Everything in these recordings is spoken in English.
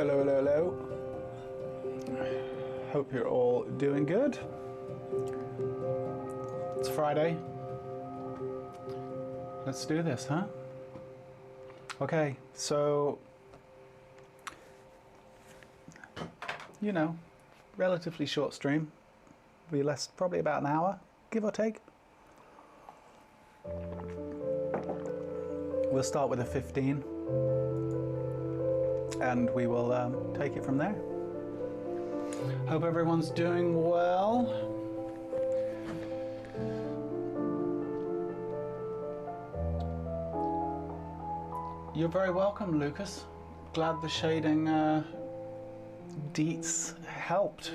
Hello, hello, hello. Hope you're all doing good. It's Friday. Let's do this, huh? Okay, so, you know, relatively short stream. We last probably about an hour, give or take. We'll start with a 15 and we will take it from there. Hope everyone's doing well. You're very welcome, Lucas. Glad the shading deets helped.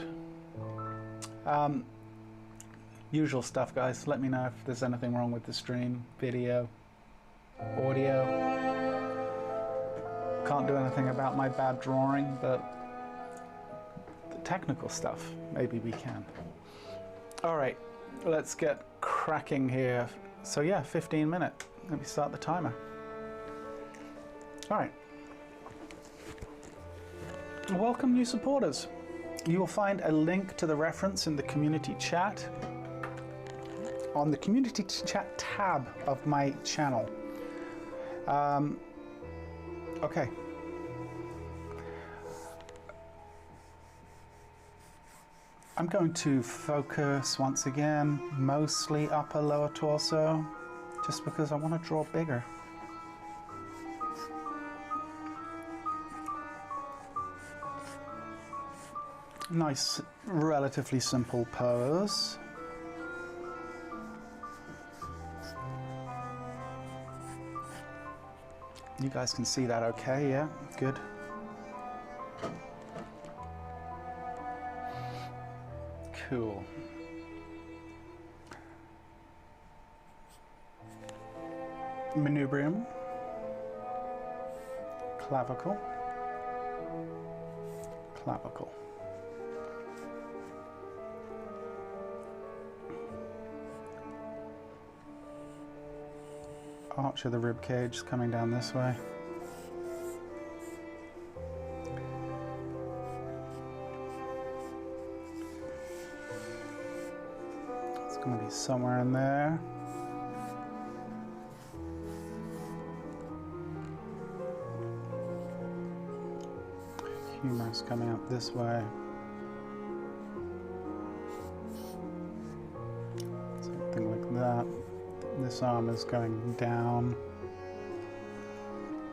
Usual stuff, guys. Let me know if there's anything wrong with the stream, video, audio. Can't do anything about my bad drawing, but the technical stuff, maybe we can. All right, let's get cracking here. So yeah, 15 minutes. Let me start the timer. All right. Welcome, new supporters. You will find a link to the reference in the community chat on the community chat tab of my channel. Okay. I'm going to focus once again, mostly upper lower torso, just because I want to draw bigger. Nice, relatively simple pose. You guys can see that okay, yeah? Good. Cool. Manubrium. Clavicle. Clavicle. Arch of the rib cage is coming down this way. It's going to be somewhere in there. Humerus coming up this way. Something like that. This arm is going down.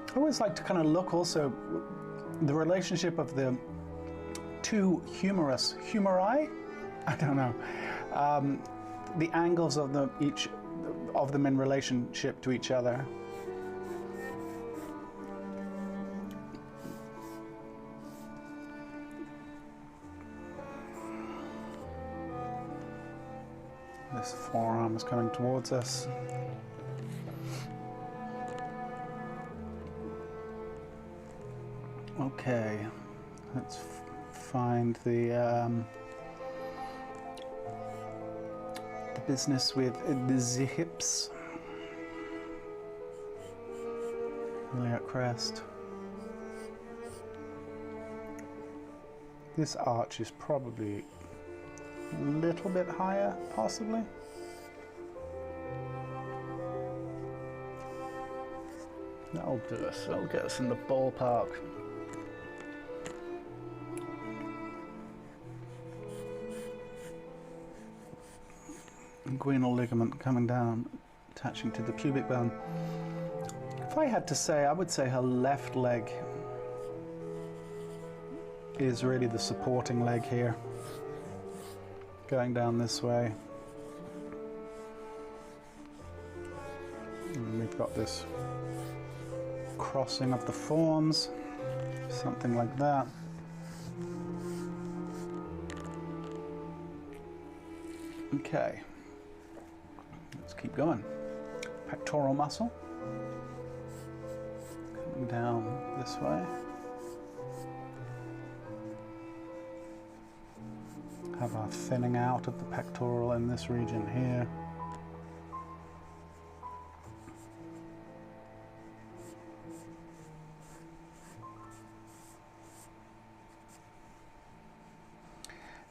I always like to kind of look also the relationship of the two humeri, I don't know, the angles of each of them in relationship to each other. This forearm is coming towards us. Okay, let's find the business with the hips. Iliac crest. This arch is probably a little bit higher, possibly. That'll do us. That'll get us in the ballpark. Inguinal ligament coming down, attaching to the pubic bone. If I had to say, I would say her left leg is really the supporting leg here. Going down this way. And we've got this crossing of the forms, something like that. Okay, let's keep going. Pectoral muscle, coming down this way. Have our thinning out of the pectoral in this region here.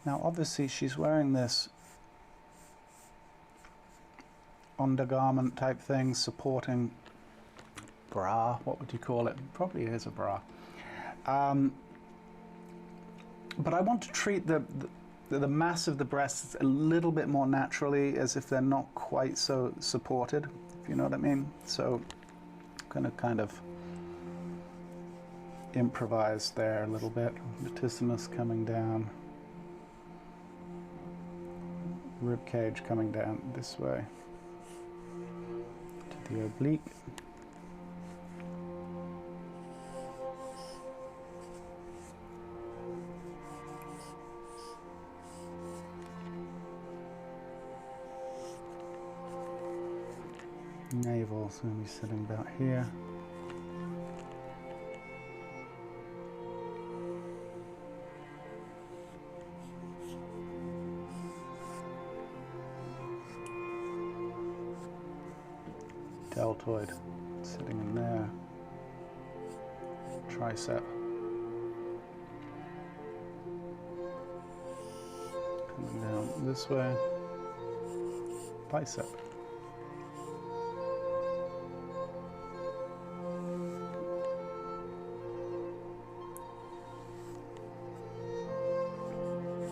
Now obviously she's wearing this undergarment type thing, supporting bra, what would you call it? Probably is a bra. But I want to treat the mass of the breasts a little bit more naturally, as if they're not quite so supported, if you know what I mean. So I'm going to kind of improvise there a little bit. Latissimus coming down, rib cage coming down this way to the oblique. Navel's going to be sitting about here. Deltoid sitting in there. Tricep coming down this way. Bicep.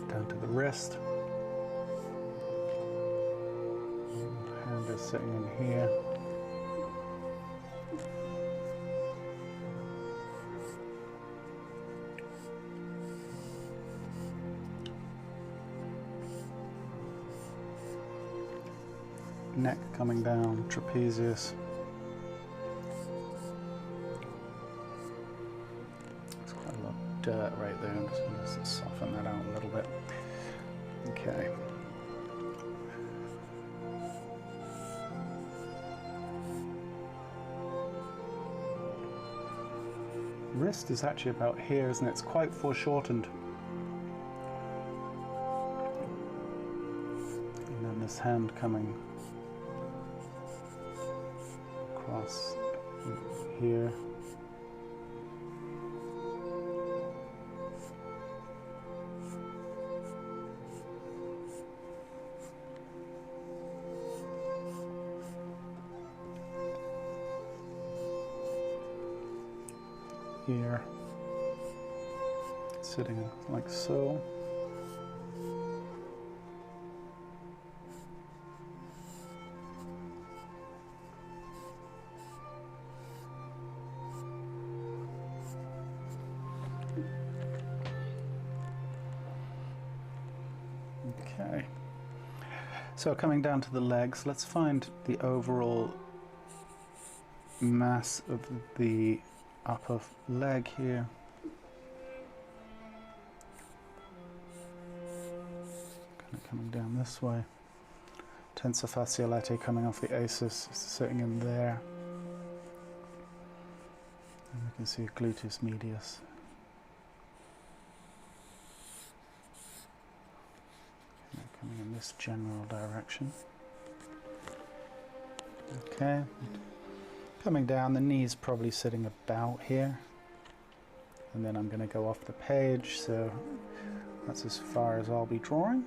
Down to the wrist. Hand is sitting in here. Neck coming down, trapezius. There's quite a lot of dirt right there. I'm just going to soften that out a little bit. Okay. Wrist is actually about here, isn't it? It's quite foreshortened. And then this hand coming across here. Here, sitting like so. Okay, so coming down to the legs, let's find the overall mass of the upper leg here. Kind of coming down this way. Tensor fasciolate coming off the asus, sitting in there. And we can see gluteus medius. Coming in this general direction. Okay. Coming down, the knee's probably sitting about here. And then I'm going to go off the page, so that's as far as I'll be drawing.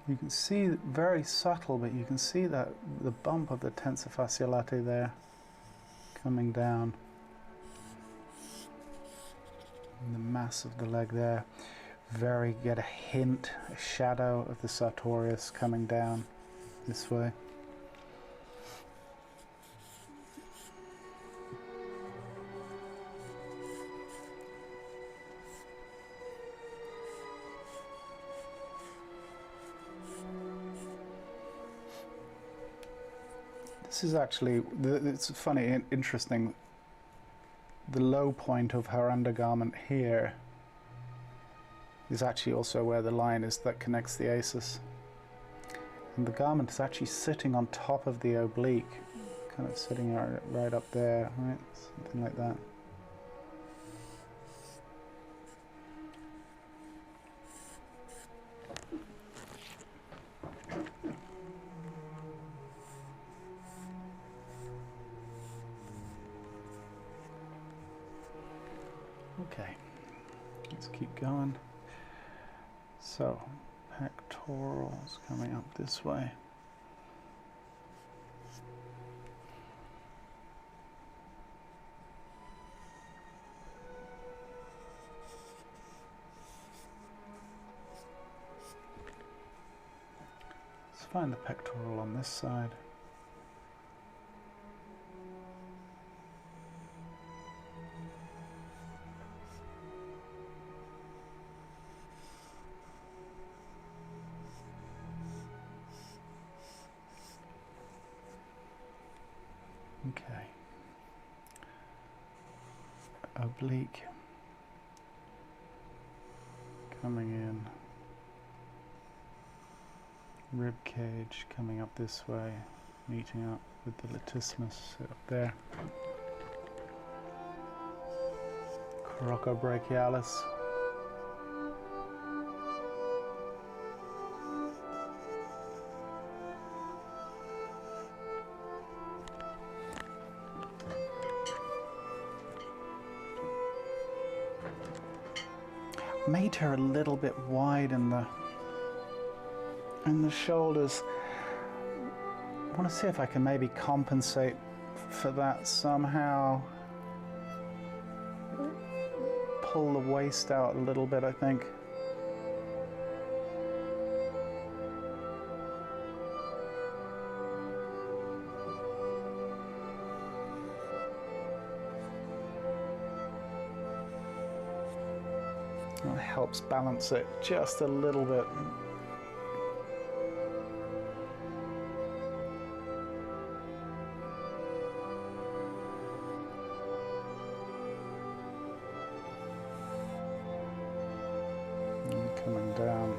You can see, very subtle, but you can see that the bump of the tensor fasciolate there coming down. And the mass of the leg there. Get a hint, a shadow of the sartorius coming down this way. This is actually, it's funny and interesting, the low point of her undergarment here is actually also where the line is that connects the asus. And the garment is actually sitting on top of the oblique, kind of sitting right up there, right? Something like that. Okay, let's keep going. So, pectorals coming up this way. Let's find the pectoral on this side. Okay. Oblique coming in. Rib cage coming up this way, meeting up with the latissimus up there. Coracobrachialis. Made her a little bit wide in the shoulders. I want to see if I can maybe compensate for that somehow. Pull the waist out a little bit, I think. That helps balance it just a little bit. And coming down.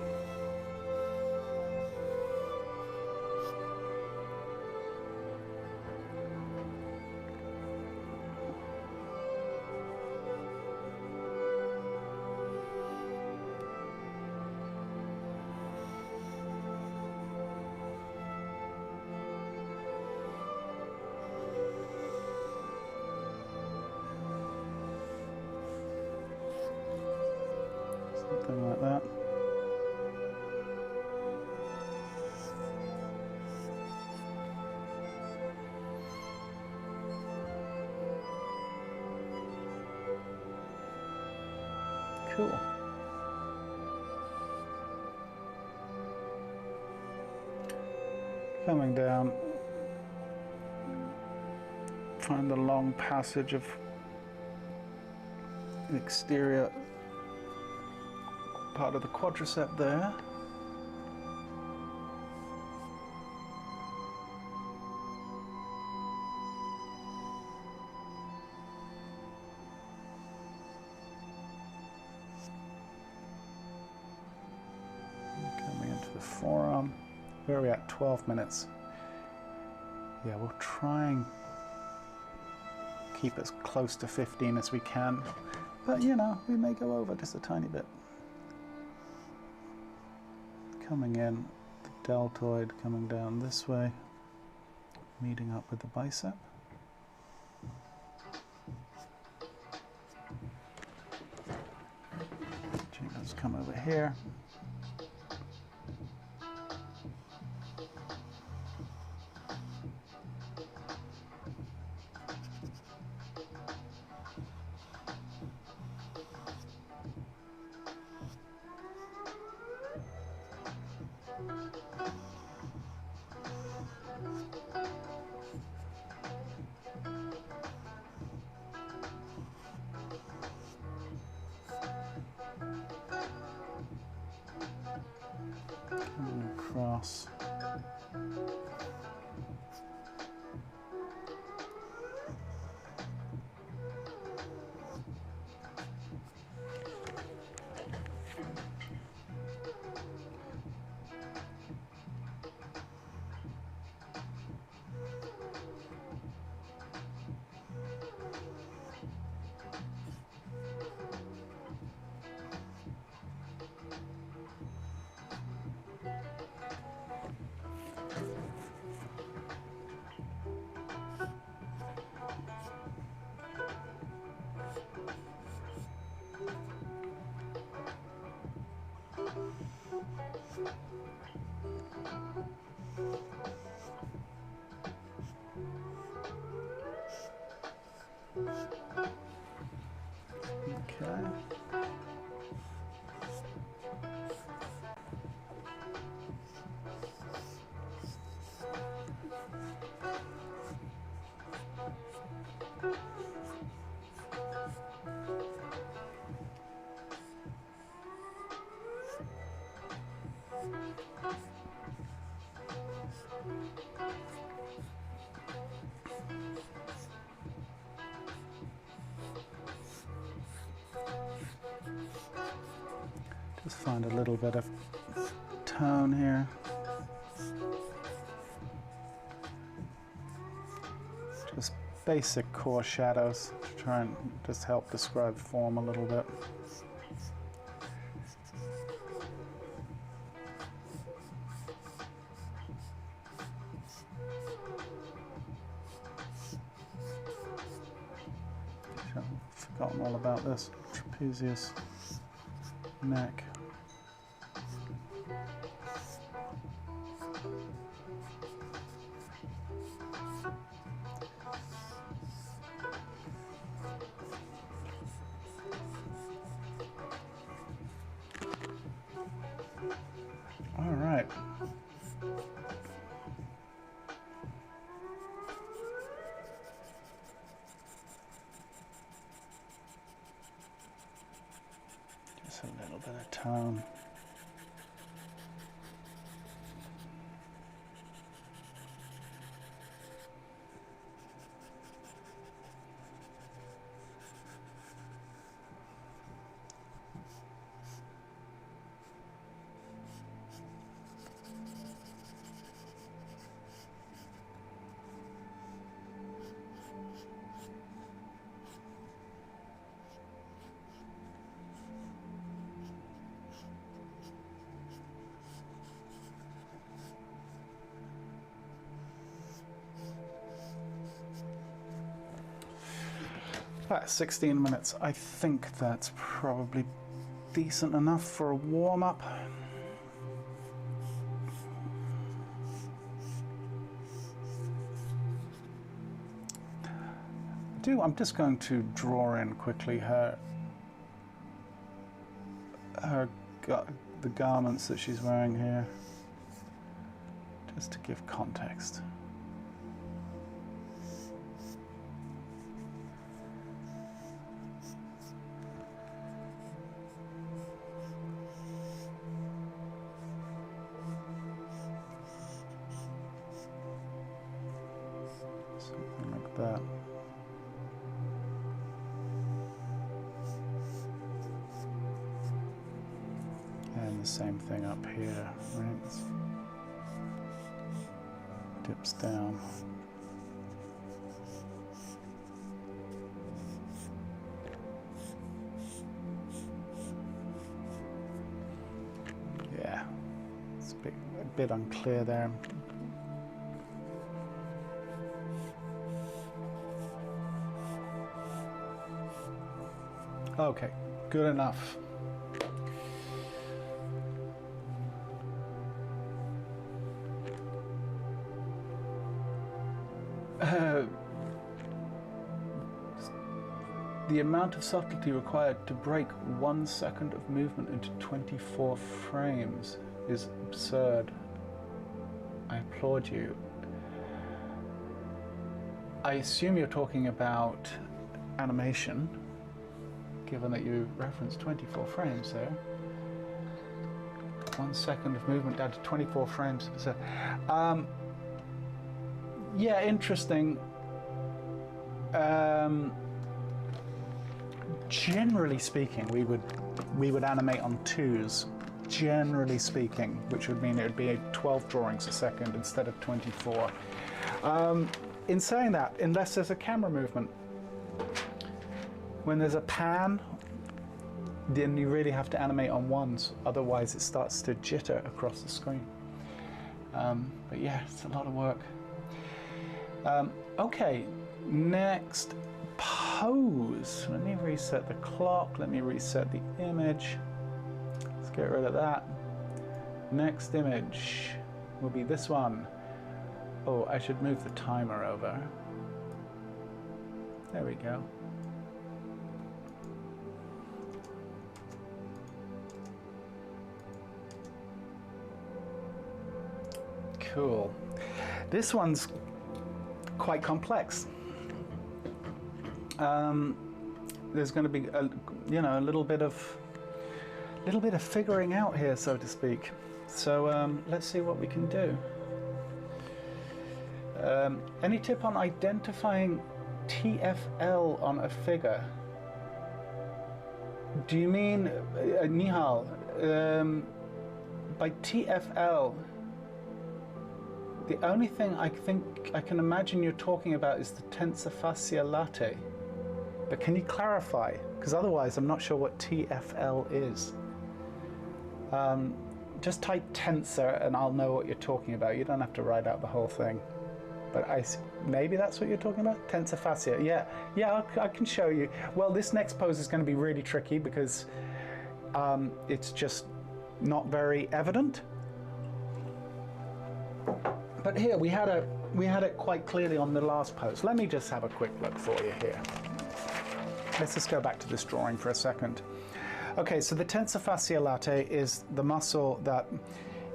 Something like that. Cool. Coming down, find the long passage of the exterior part of the quadricep there. Coming into the forearm. Where are we at? 12 minutes. Yeah, we'll try and keep as close to 15 as we can. But you know, we may go over just a tiny bit. Coming in, the deltoid coming down this way, meeting up with the bicep. Let's come over here. Coming across. Okay. Just find a little bit of tone here. Just basic core shadows to try and just help describe form a little bit. I've forgotten all about this trapezius neck. All right. Just a little bit of tone. About 16 minutes. I think that's probably decent enough for a warm-up. I'm just going to draw in quickly the garments that she's wearing here, just to give context. Something like that. And the same thing up here, right? Dips down. Yeah, it's a bit unclear there. Okay, good enough. The amount of subtlety required to break 1 second of movement into 24 frames is absurd. I applaud you. I assume you're talking about animation, given that you referenced 24 frames there. 1 second of movement down to 24 frames. So, yeah, interesting. Generally speaking, we would animate on 2s. Generally speaking, which would mean it would be 12 drawings a second instead of 24. In saying that, unless there's a camera movement, when there's a pan, then you really have to animate on 1s, otherwise it starts to jitter across the screen. But yeah, it's a lot of work. Okay, next, pose. Let me reset the clock, let me reset the image. Let's get rid of that. Next image will be this one. Oh, I should move the timer over. There we go. Cool. This one's quite complex. There's going to be a little bit of figuring out here, so to speak. So let's see what we can do. Any tip on identifying TFL on a figure? Do you mean Nihal? By TFL, the only thing I think I can imagine you're talking about is the tensor fascia latae. But can you clarify? Because otherwise I'm not sure what TFL is. Just type tensor and I'll know what you're talking about. You don't have to write out the whole thing. But maybe that's what you're talking about? Tensor fascia, yeah, I can show you. Well, this next pose is going to be really tricky because it's just not very evident. But here, we had it quite clearly on the last pose. Let me just have a quick look for you here. Let's just go back to this drawing for a second. Okay, so the tensor fascia latae is the muscle that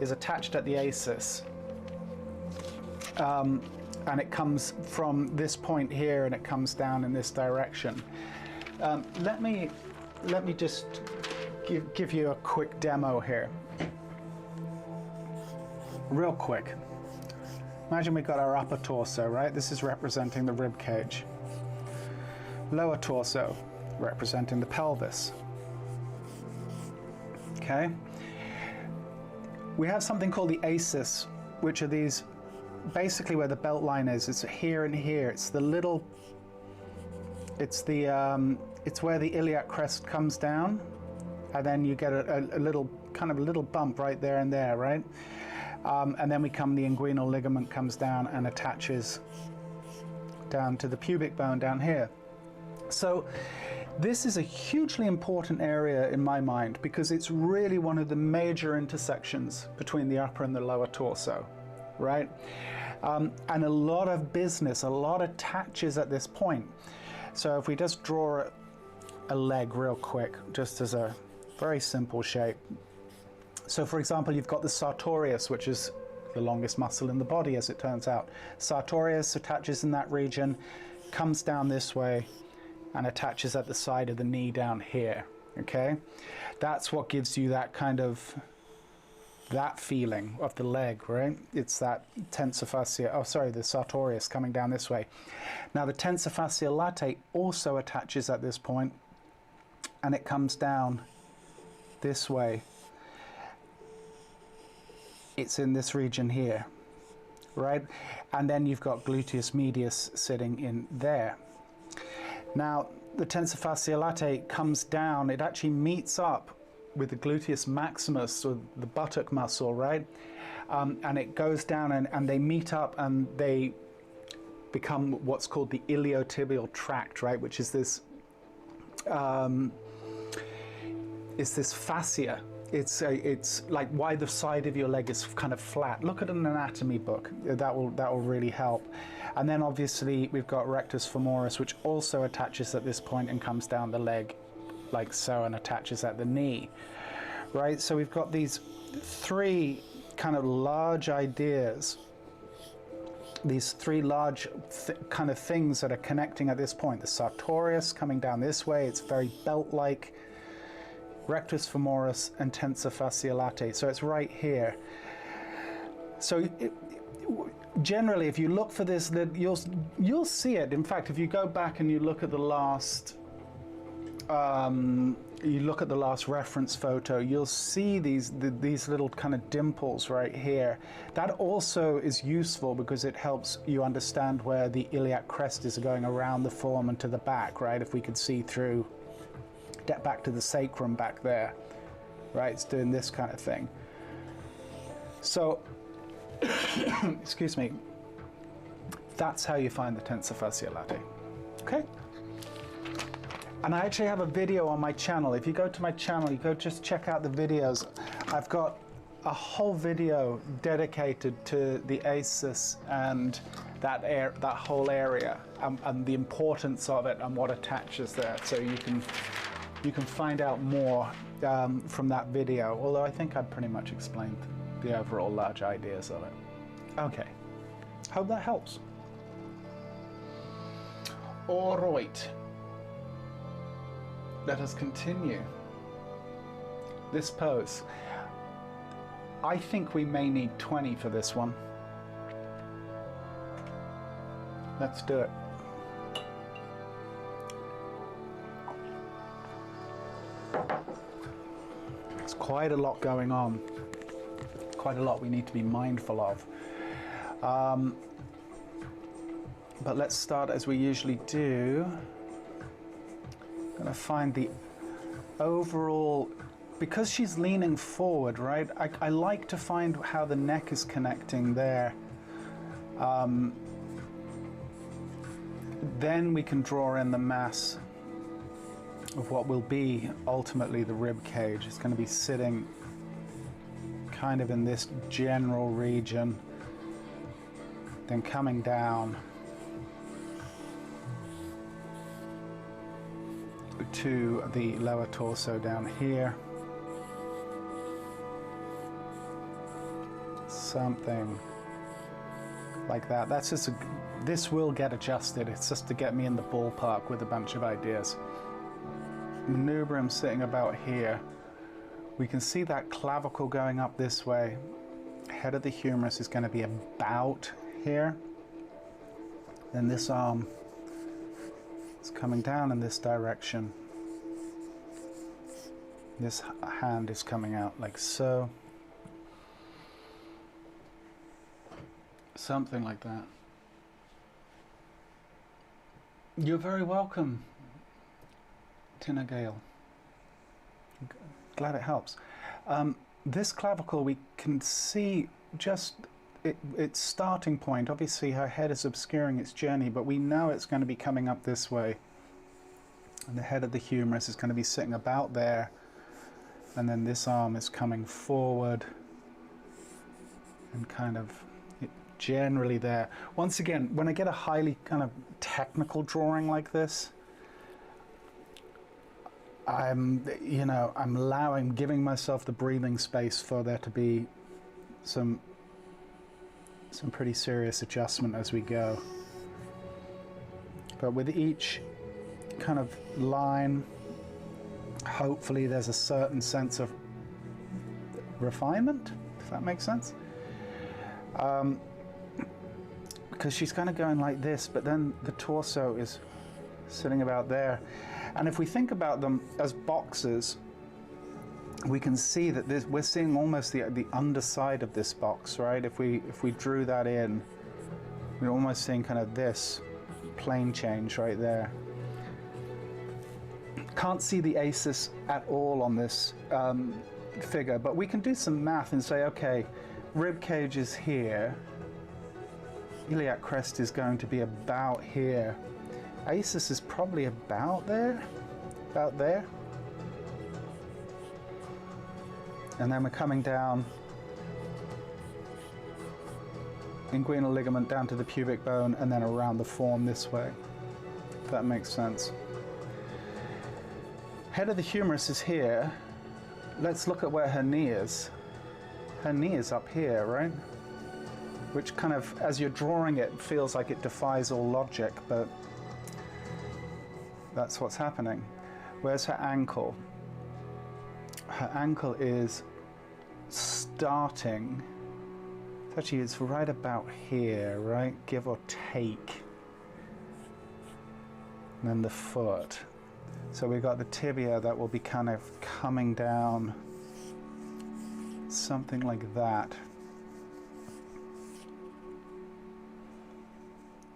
is attached at the asis. And it comes from this point here and it comes down in this direction. Let me just give you a quick demo here. Real quick. Imagine we've got our upper torso, right? This is representing the rib cage. Lower torso, representing the pelvis. Okay? We have something called the asis, which are these, basically where the belt line is. It's here and here. It's the little, it's where the iliac crest comes down, and then you get a little, kind of a little bump right there and there, right? And then the inguinal ligament comes down and attaches down to the pubic bone down here. So this is a hugely important area in my mind because it's really one of the major intersections between the upper and the lower torso, right? And a lot of business, a lot attaches at this point. So if we just draw a leg real quick, just as a very simple shape. So for example, you've got the sartorius, which is the longest muscle in the body, as it turns out. Sartorius attaches in that region, comes down this way, and attaches at the side of the knee down here, okay? That's what gives you that kind of, that feeling of the leg, right? It's that tensor fascia, oh sorry, the sartorius coming down this way. Now the tensor fascia latae also attaches at this point, and it comes down this way. It's in this region here, right? And then you've got gluteus medius sitting in there. Now, the tensor fascia latae comes down, it actually meets up with the gluteus maximus, or the buttock muscle, right? And it goes down and they meet up and they become what's called the iliotibial tract, right? Which is this fascia. It's like why the side of your leg is kind of flat. Look at an anatomy book. That will really help. And then obviously we've got rectus femoris, which also attaches at this point and comes down the leg like so and attaches at the knee, right? So we've got these three kind of large ideas, these three large kind of things that are connecting at this point. The sartorius coming down this way, it's very belt-like, rectus femoris and tensor fascia latae. So it's right here. So generally, if you look for this, you'll see it. In fact, if you go back and you look at the last, reference photo, you'll see these little kind of dimples right here. That also is useful because it helps you understand where the iliac crest is going around the form and to the back, right? If we could see through, get back to the sacrum back there, right? It's doing this kind of thing. So, excuse me, that's how you find the tensor fascia latae, okay? And I actually have a video on my channel. If you go to my channel, you go just check out the videos. I've got a whole video dedicated to the ASIS and that whole area, and the importance of it and what attaches there. So you can find out more from that video, although I think I've pretty much explained the overall large ideas of it. Okay, hope that helps. All right, let us continue. This pose. I think we may need 20 for this one. Let's do it. There's quite a lot going on. Quite a lot we need to be mindful of. But let's start as we usually do. I'm going to find the overall, because she's leaning forward, right? I like to find how the neck is connecting there. Then we can draw in the mass of what will be ultimately the rib cage. It's going to be sitting kind of in this general region, then coming down to the lower torso down here. Something like that. That's just this will get adjusted. It's just to get me in the ballpark with a bunch of ideas. Manubrium sitting about here. We can see that clavicle going up this way. Head of the humerus is going to be about here. Then this arm is coming down in this direction. This hand is coming out like so. Something like that. You're very welcome, Tina Gale. Glad it helps. This clavicle, we can see just its starting point. Obviously her head is obscuring its journey, but we know it's going to be coming up this way. And the head of the humerus is going to be sitting about there. And then this arm is coming forward and kind of generally there. Once again, when I get a highly kind of technical drawing like this, I'm giving myself the breathing space for there to be some pretty serious adjustment as we go. But with each kind of line, hopefully there's a certain sense of refinement, if that makes sense. Because she's kind of going like this, but then the torso is sitting about there. And if we think about them as boxes, we can see that we're seeing almost the underside of this box, right? If we drew that in, we're almost seeing kind of this plane change right there. Can't see the ASIS at all on this figure, but we can do some math and say, okay, rib cage is here, iliac crest is going to be about here, ASIS is probably about there, and then we're coming down inguinal ligament down to the pubic bone and then around the form this way, if that makes sense. Head of the humerus is here. Let's look at where her knee is. Her knee is up here, right? Which kind of, as you're drawing it, feels like it defies all logic, but that's what's happening. Where's her ankle? Her ankle is starting, actually it's right about here, right? Give or take. And then the foot. So we've got the tibia that will be kind of coming down, something like that.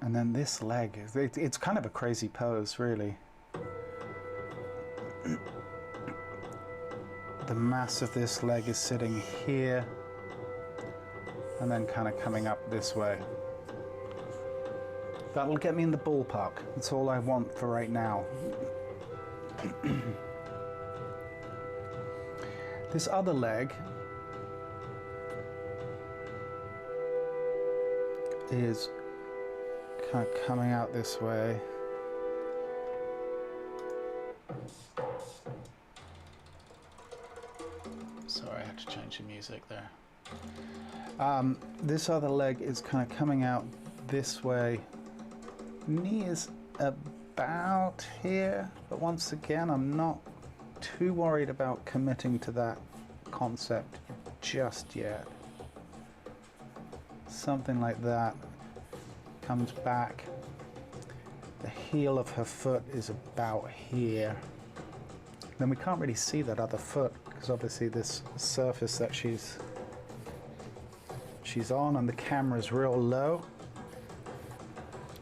And then this leg, it's kind of a crazy pose, really. The mass of this leg is sitting here and then kind of coming up this way. That'll get me in the ballpark. That's all I want for right now. This other leg is kind of coming out this way. Sorry, I had to change the music there. This other leg is kind of coming out this way. Knee is about here, but once again, I'm not too worried about committing to that concept just yet. Something like that comes back. The heel of her foot is about here. Then we can't really see that other foot because obviously this surface that she's on and the camera is real low.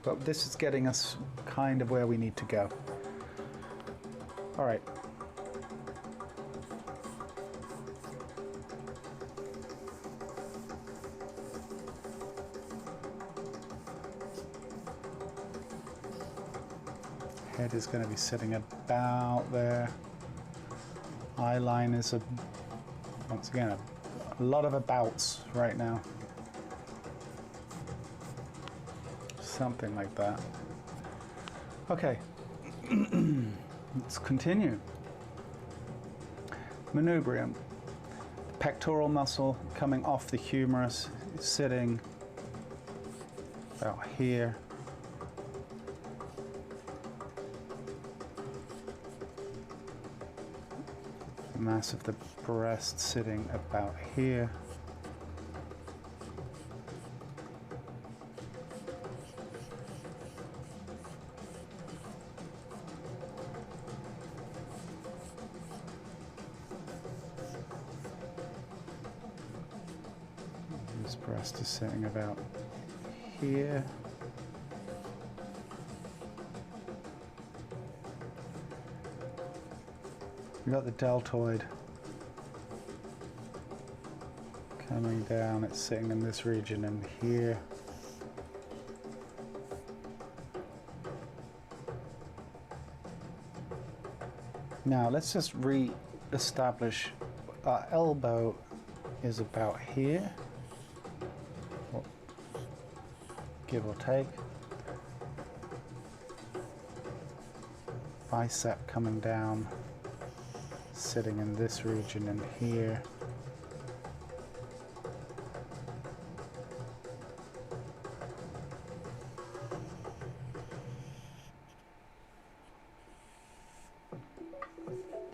But this is getting us kind of where we need to go. All right. Head is going to be sitting about there. Eyeline is once again a lot of abouts right now. Something like that. Okay, let's continue. Manubrium, pectoral muscle coming off the humerus, sitting about here. Mass of the breast sitting about here. This breast is sitting about here. We got the deltoid coming down, it's sitting in this region and here. Now let's just re-establish our elbow is about here, give or take. Bicep coming down, sitting in this region and here.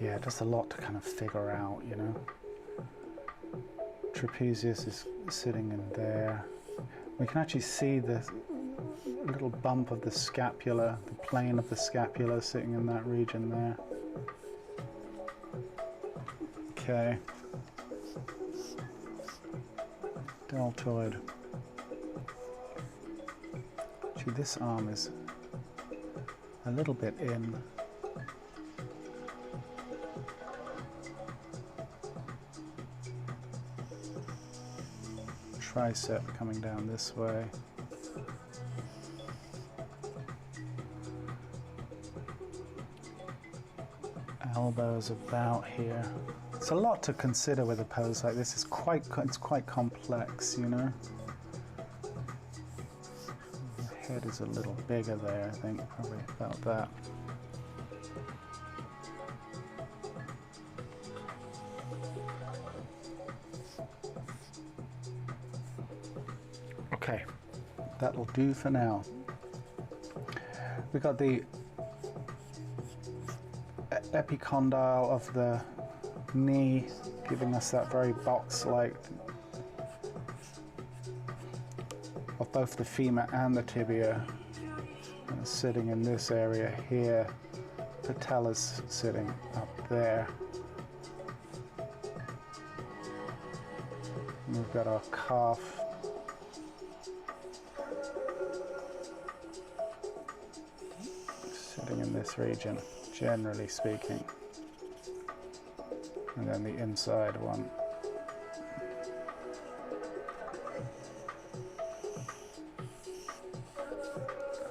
Yeah, just a lot to kind of figure out, you know. Trapezius is sitting in there. We can actually see the little bump of the scapula, the plane of the scapula sitting in that region there. Okay. Deltoid. Actually, this arm is a little bit in. Tricep coming down this way. Elbows about here. It's a lot to consider with a pose like this. It's quite complex, you know. The head is a little bigger there, I think, probably about that. Okay, that'll do for now. We got the epicondyle of the knee, giving us that very box-like of both the femur and the tibia. And sitting in this area here. Patella's sitting up there. And we've got our calf. Sitting in this region, generally speaking. And then the inside one.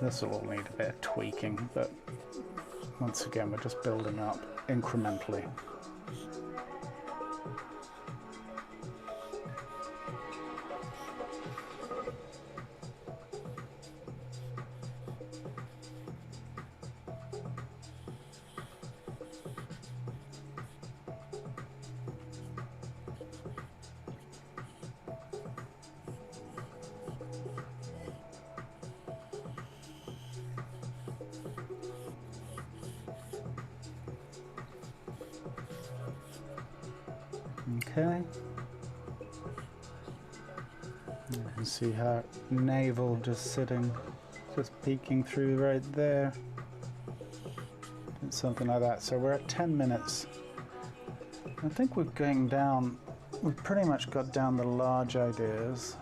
This will all need a bit of tweaking, but once again, we're just building up incrementally. Okay. You can see her navel just sitting, just peeking through right there. Something like that. So we're at 10 minutes. I think we're going down, we've pretty much got down the large ideas.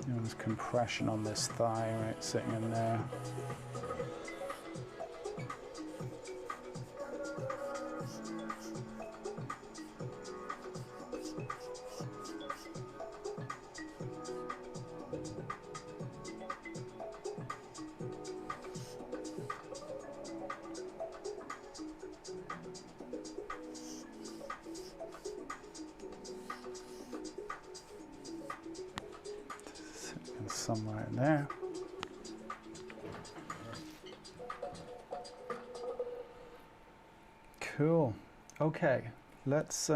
There's compression on this thigh, right, sitting in there. Somewhere in there. Cool. Okay, let's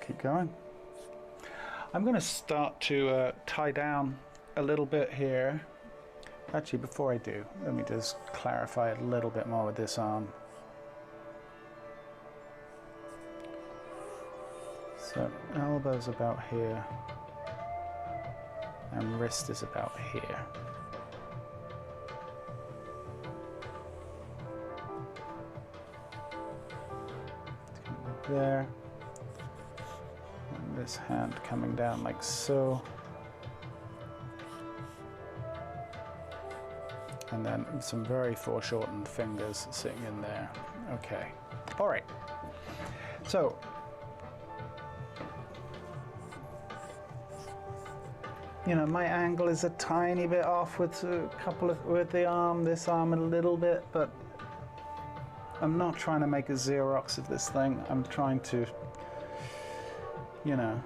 keep going. I'm going to start to tie down a little bit here. Actually, before I do, let me just clarify it a little bit more with this arm. So elbow's about here, and wrist is about here. There, and this hand coming down like so, and then some very foreshortened fingers sitting in there. Okay, all right, so you know, my angle is a tiny bit off with the arm, this arm a little bit, but I'm not trying to make a Xerox of this thing. I'm trying to, you know,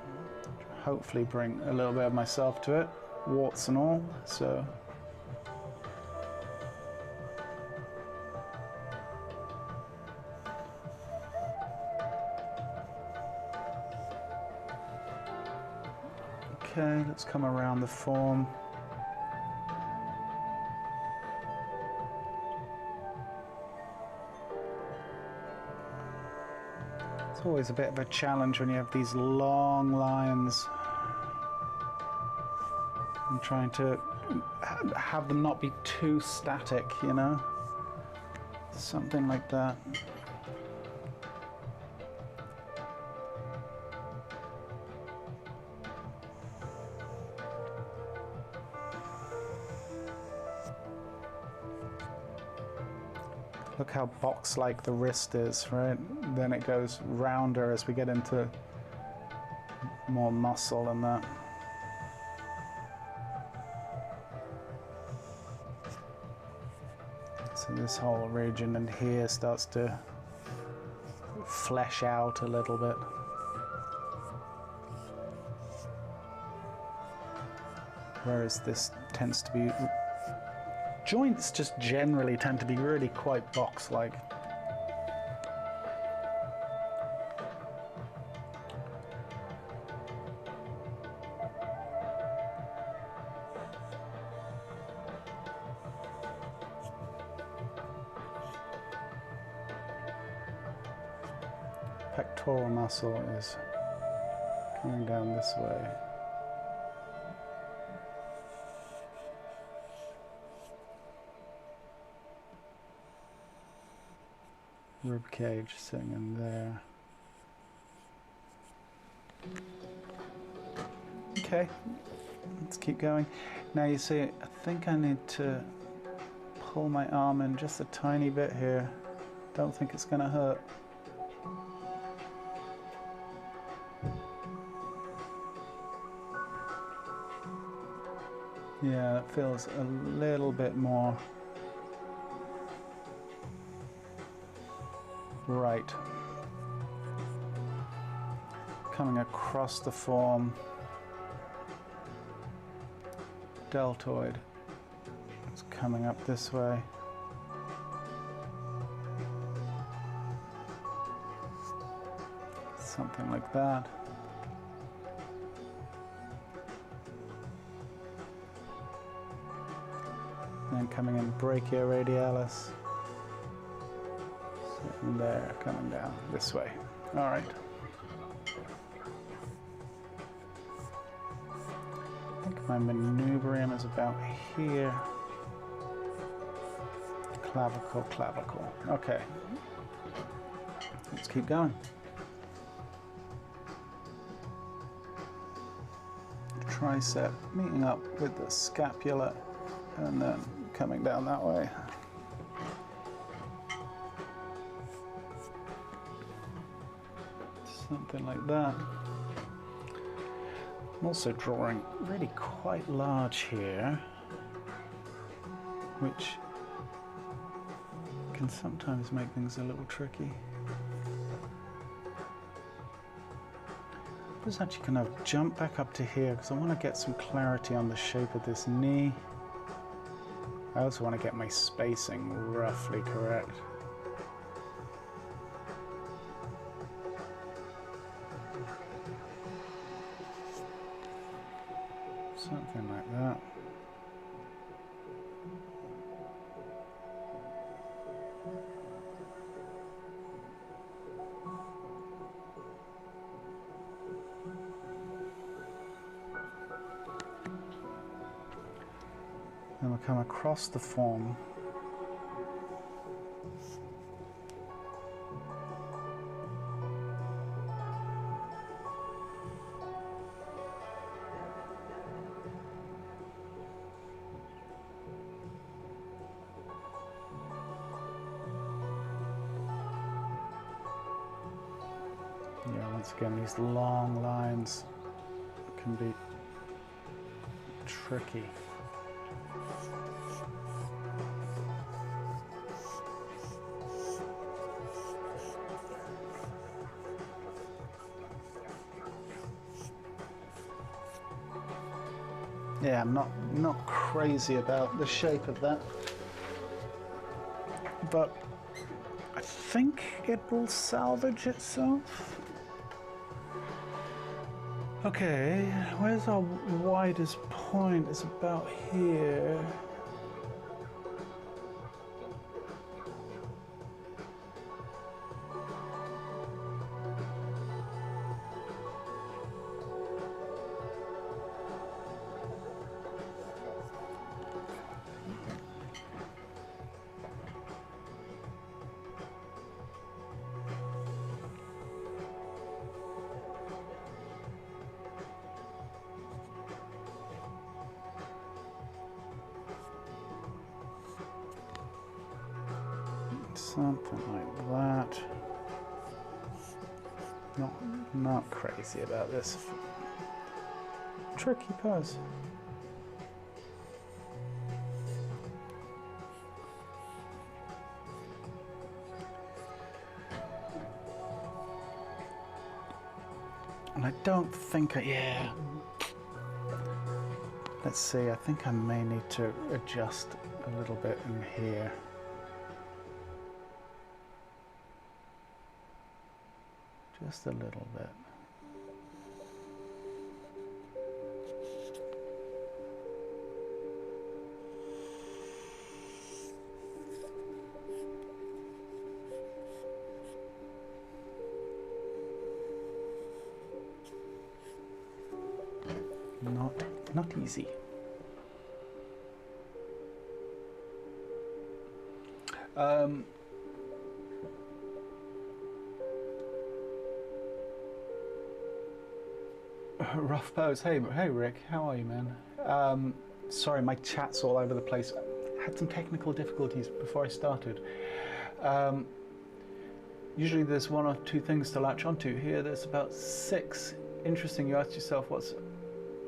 hopefully bring a little bit of myself to it, warts and all, so. Okay, let's come around the form. It's always a bit of a challenge when you have these long lines and trying to have them not be too static, you know? Something like that. Look how box-like the wrist is, right? Then it goes rounder as we get into more muscle and that. So this whole region in here starts to flesh out a little bit. Whereas this tends to be... Joints just generally tend to be really quite box-like. Pectoral muscle is coming down this way. Rib cage sitting in there. Okay, let's keep going. Now you see, I think I need to pull my arm in just a tiny bit here. Don't think it's going to hurt. Yeah, it feels a little bit more right. Coming across the form. Deltoid. It's coming up this way. Something like that. Then coming in brachioradialis. Sitting there, coming down this way. All right. I think my manubrium is about here. Clavicle, clavicle. Okay. Let's keep going. Tricep meeting up with the scapula and then coming down that way. Something like that. I'm also drawing really quite large here, which can sometimes make things a little tricky. I'm just actually going to jump back up to here because I want to get some clarity on the shape of this knee. I also want to get my spacing roughly correct. Something like that. Then we'll come across the form. Yeah, once again, these long lines can be tricky. Yeah, I'm not crazy about the shape of that, but I think it will salvage itself. Okay, where's our widest point? It's about here. Something like that. Not crazy about this. Tricky pose. And I don't think yeah. Let's see, I think I may need to adjust a little bit in here. Just a little bit. Not easy. Rough pose. Hey Rick, how are you, man? Sorry, my chat's all over the place. I had some technical difficulties before I started. Usually there's one or two things to latch onto. Here there's about 6. Interesting, you asked yourself, what's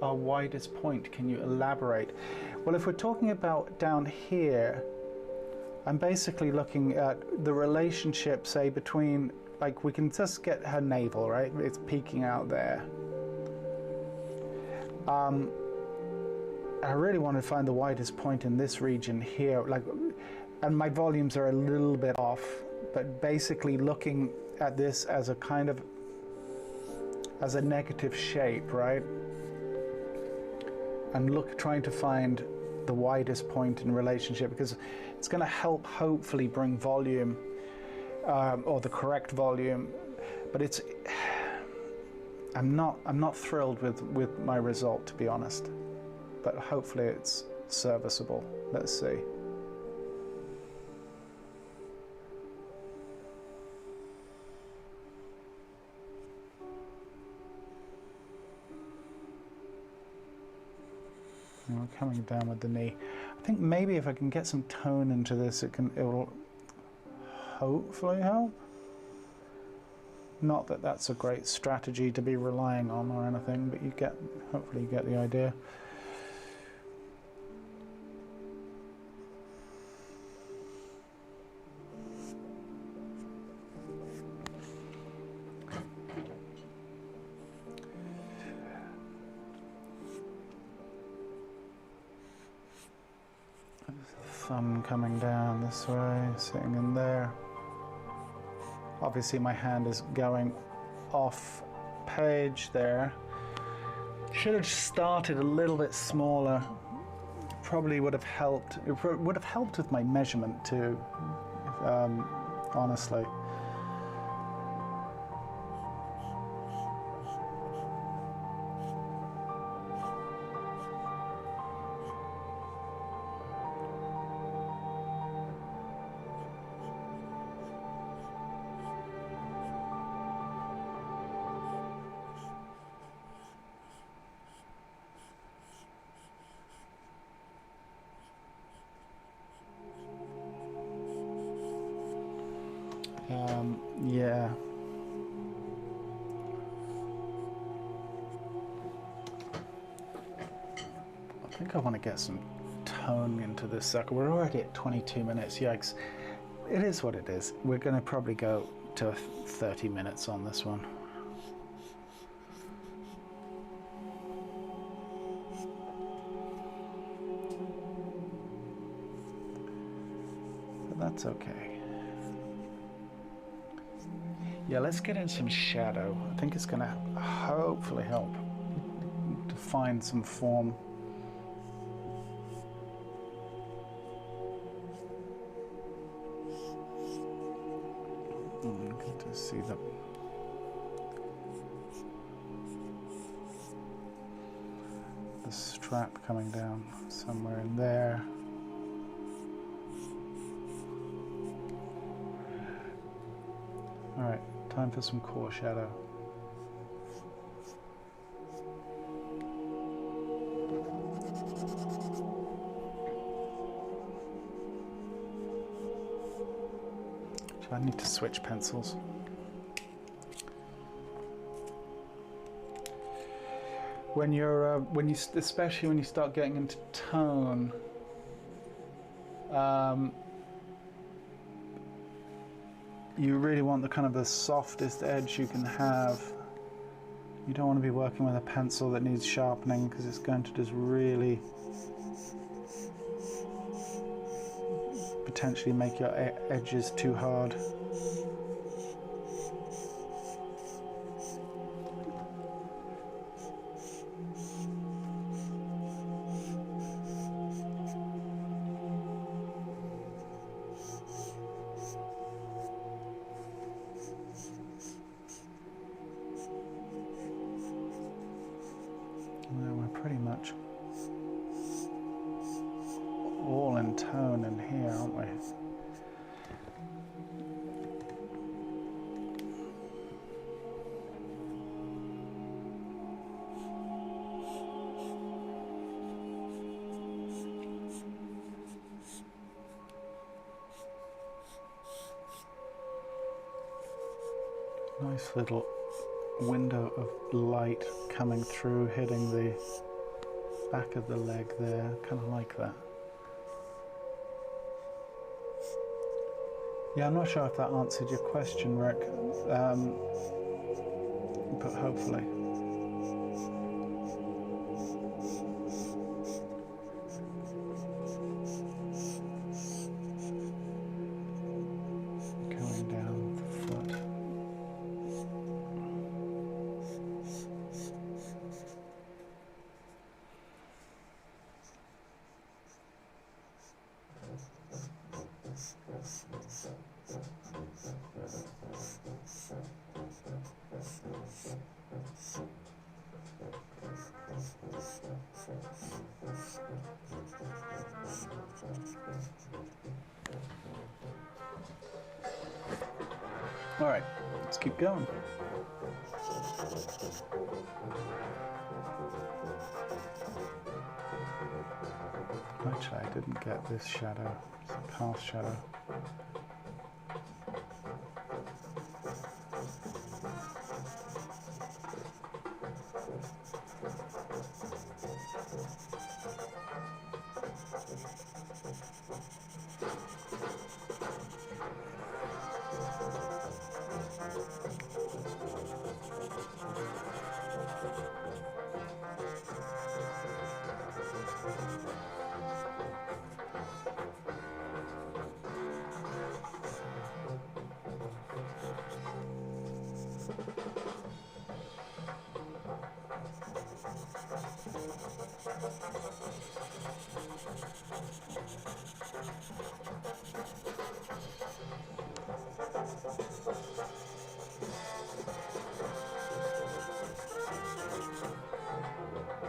our widest point? Can you elaborate? Well, if we're talking about down here, I'm basically looking at the relationship, say, between, like, we can just get her navel, right? It's peeking out there. I really want to find the widest point in this region here, like, and my volumes are a little bit off, but basically looking at this as a kind of as a negative shape, right? And trying to find the widest point in relationship, because it's going to help hopefully bring volume, or the correct volume. But I'm not thrilled with my result, to be honest. But hopefully it's serviceable. Let's see. And we're coming down with the knee. I think maybe if I can get some tone into this, it will hopefully help. Not that that's a great strategy to be relying on or anything, but hopefully you get the idea. Thumb coming down this way, sitting in there. Obviously my hand is going off page there. Should have started a little bit smaller. Probably would have helped. It would have helped with my measurement too, honestly. Yeah. I think I want to get some tone into this sucker. We're already at 22 minutes, yikes. It is what it is. We're going to probably go to 30 minutes on this one. But that's okay. Yeah, let's get in some shadow. I think it's going to hopefully help to find some form. Good to see the strap coming down somewhere in there. All right. Time for some core shadow. So I need to switch pencils. When you're, especially when you start getting into tone, you really want the kind of the softest edge you can have. You don't want to be working with a pencil that needs sharpening, because it's going to just really potentially make your edges too hard. Pretty much all in tone in here, aren't we? Nice little window of light coming through, hitting the back of the leg there, kind of like that. Yeah, I'm not sure if that answered your question, Rick, but hopefully. Going down the foot. All right, let's keep going. Actually, I didn't get this shadow. It's a path shadow.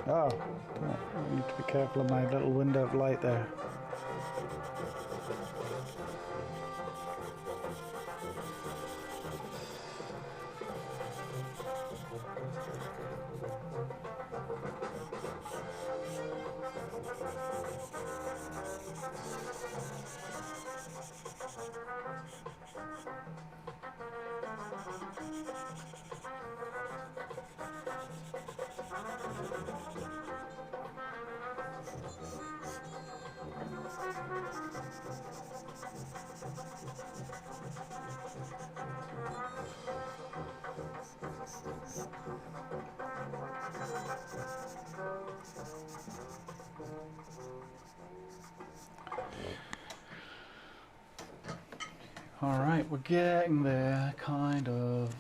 Oh, I need to be careful of my little window of light there. All right, we're getting there, kind of.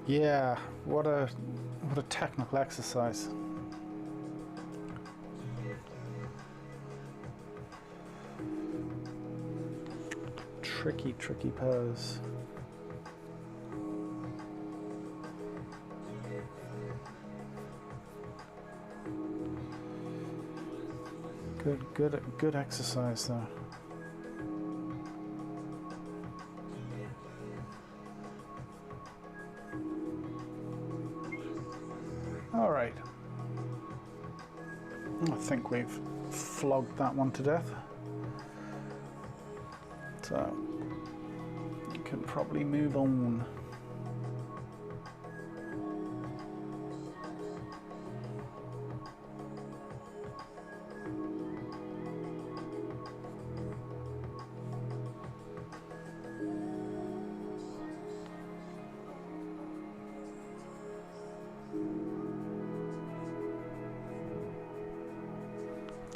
Yeah, what a technical exercise. Tricky pose. Good exercise though. All right. I think we've flogged that one to death. So you can probably move on.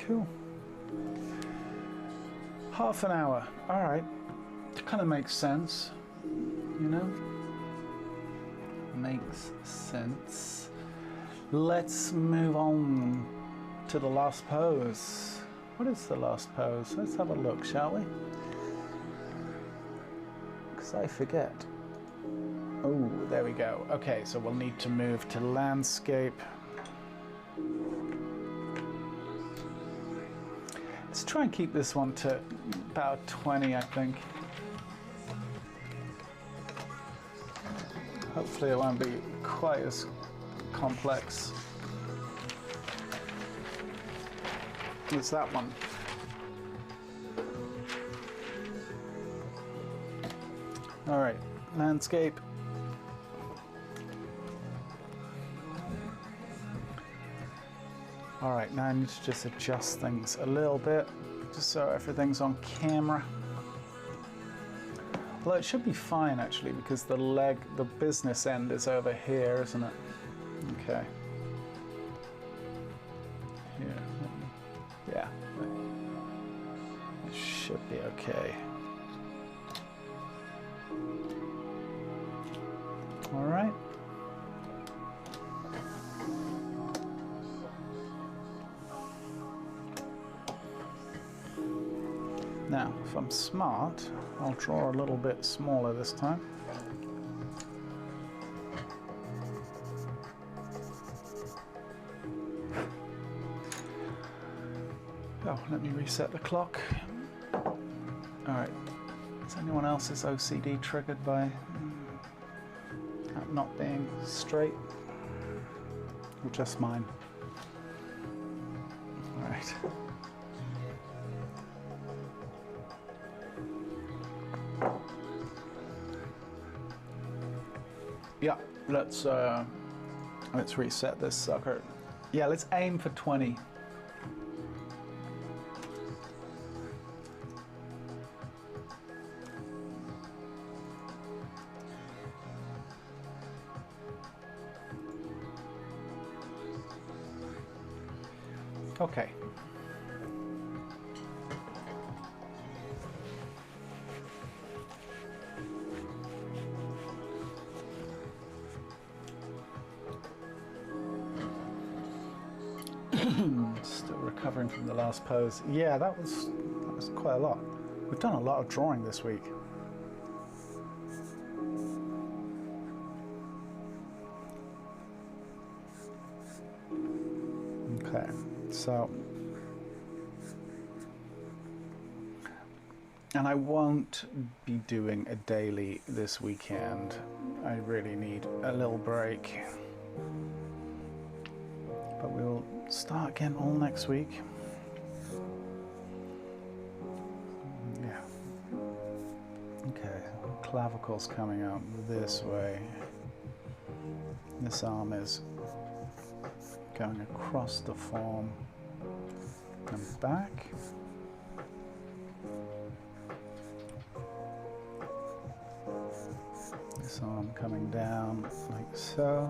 Cool. Half an hour. All right. Kind of makes sense, you know? Makes sense. Let's move on to the last pose. What is the last pose? Let's have a look, shall we? Because I forget. Oh, there we go. Okay, so we'll need to move to landscape. Let's try and keep this one to about 20, I think. Hopefully it won't be quite as complex as that one. All right, landscape. All right, now I need to just adjust things a little bit, just so everything's on camera. Well, it should be fine actually, because the business end is over here, isn't it? Okay. Yeah, it should be okay. All right. Now, if I'm smart, I'll draw a little bit smaller this time. Oh, let me reset the clock. All right. Is anyone else's OCD triggered by that not being straight? Or just mine? All right. Yeah, let's reset this sucker. Yeah, let's aim for 20. Okay. Still recovering from the last pose. Yeah, that was quite a lot. We've done a lot of drawing this week. Okay, so, and I won't be doing a daily this weekend. I really need a little break. But we'll start again all next week. Yeah. Okay, clavicle's coming out this way. This arm is going across the form and back. This arm coming down like so.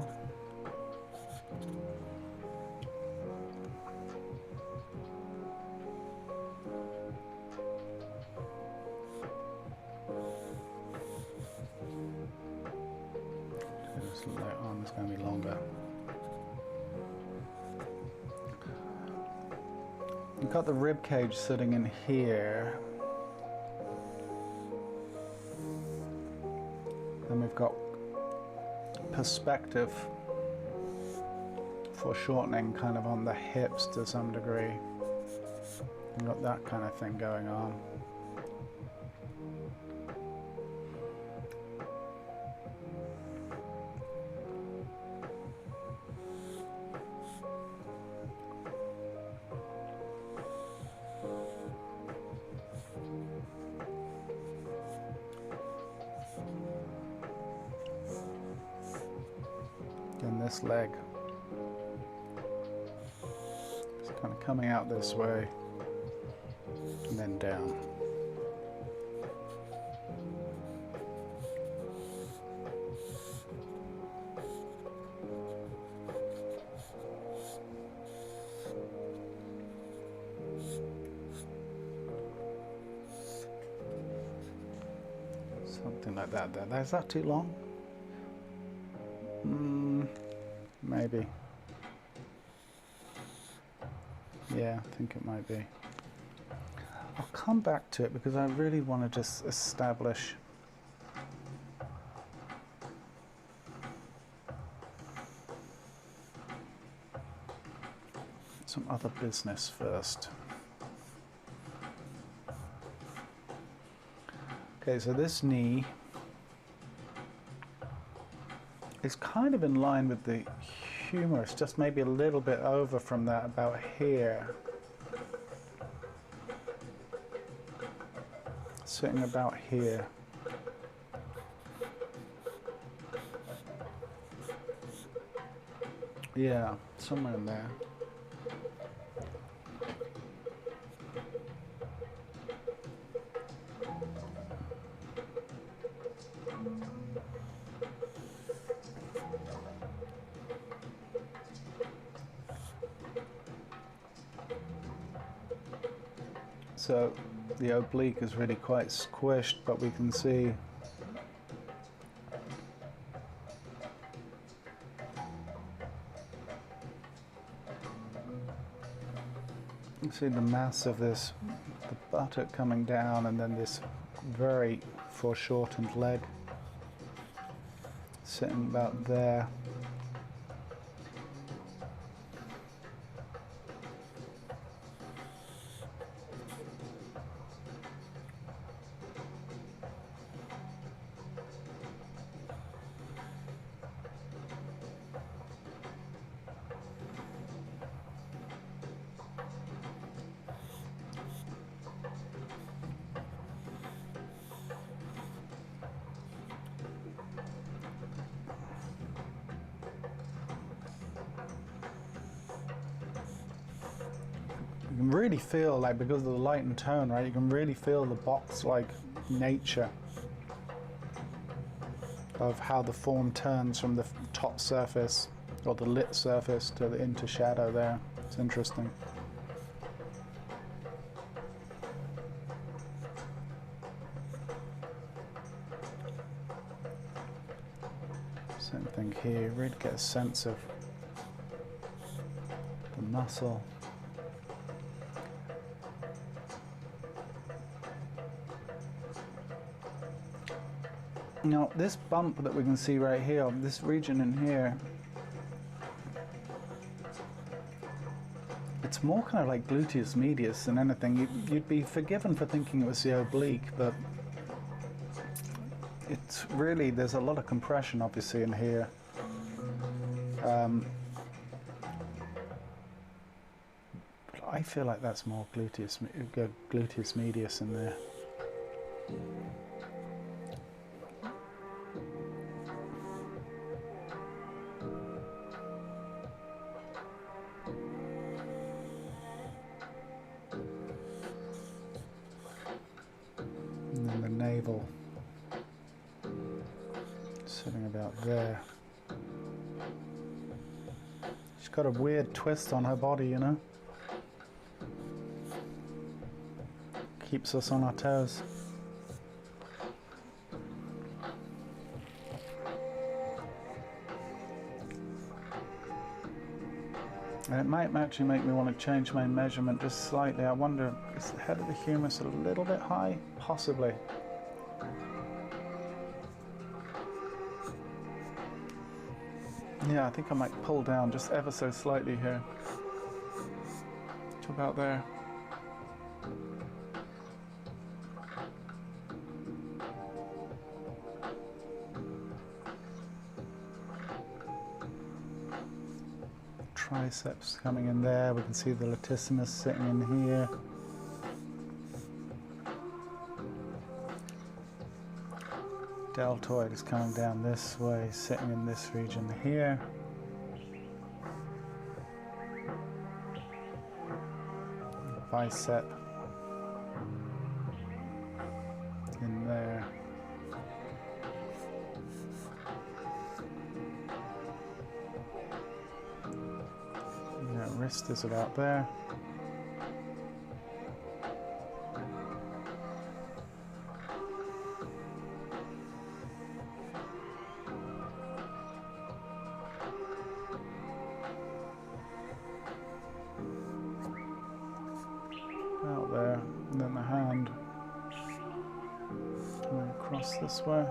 This arm is going to be longer. We've got the rib cage sitting in here. Then we've got perspective for shortening kind of on the hips to some degree. We've got that kind of thing going on. Then this leg is kind of coming out this way and then down. Something like that there. Is that too long? Maybe. Yeah, I think it might be. I'll come back to it because I really want to just establish some other business first. Okay, so this knee is kind of in line with the humorous, just maybe a little bit over from that, about here. Sitting about here. Yeah, somewhere in there. So the oblique is really quite squished, but we can see the mass of this, the buttock coming down, and then this very foreshortened leg sitting about there. You can really feel, like, because of the light and tone, right, you can really feel the box-like nature of how the form turns from the top surface, or the lit surface, to the into shadow there. It's interesting. Same thing here, really get a sense of the muscle. Now, this bump that we can see right here, this region in here, it's more kind of like gluteus medius than anything. You'd be forgiven for thinking it was the oblique, but it's really, there's a lot of compression obviously in here. I feel like that's more gluteus medius in there. And then the navel sitting about there. She's got a weird twist on her body, you know? Keeps us on our toes. And it might actually make me want to change my measurement just slightly. I wonder, is the head of the humerus a little bit high? Possibly. Yeah, I think I might pull down just ever so slightly here. To about there. Triceps coming in there. We can see the latissimus sitting in here. Deltoid is coming down this way, sitting in this region here. Bicep in there. Yeah, wrist is about there. Out there, and then the hand coming across this way.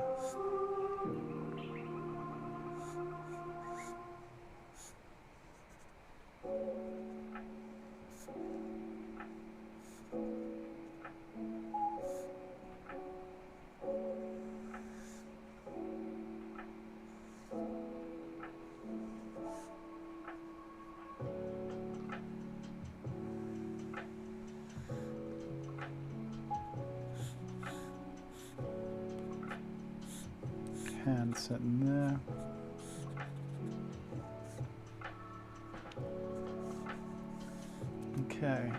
hand sitting there. Okay.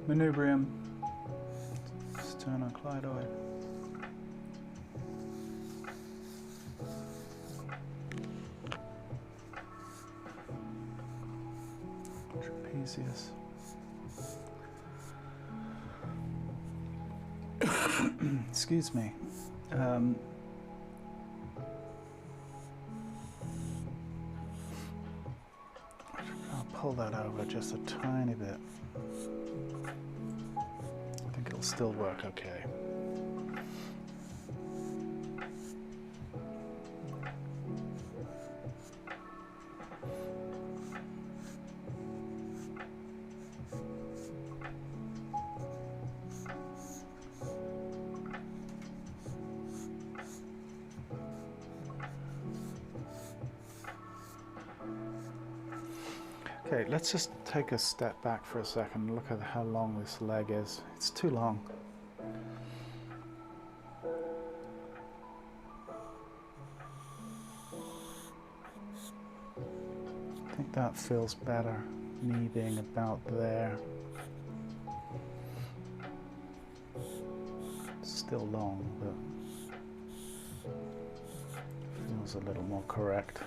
Manubrium, sternocleidoid. Trapezius. Excuse me. I'll pull that over just a tiny bit. I think it'll still work okay. Okay, let's just take a step back for a second and look at how long this leg is. It's too long. I think that feels better, me being about there. It's still long, but feels a little more correct.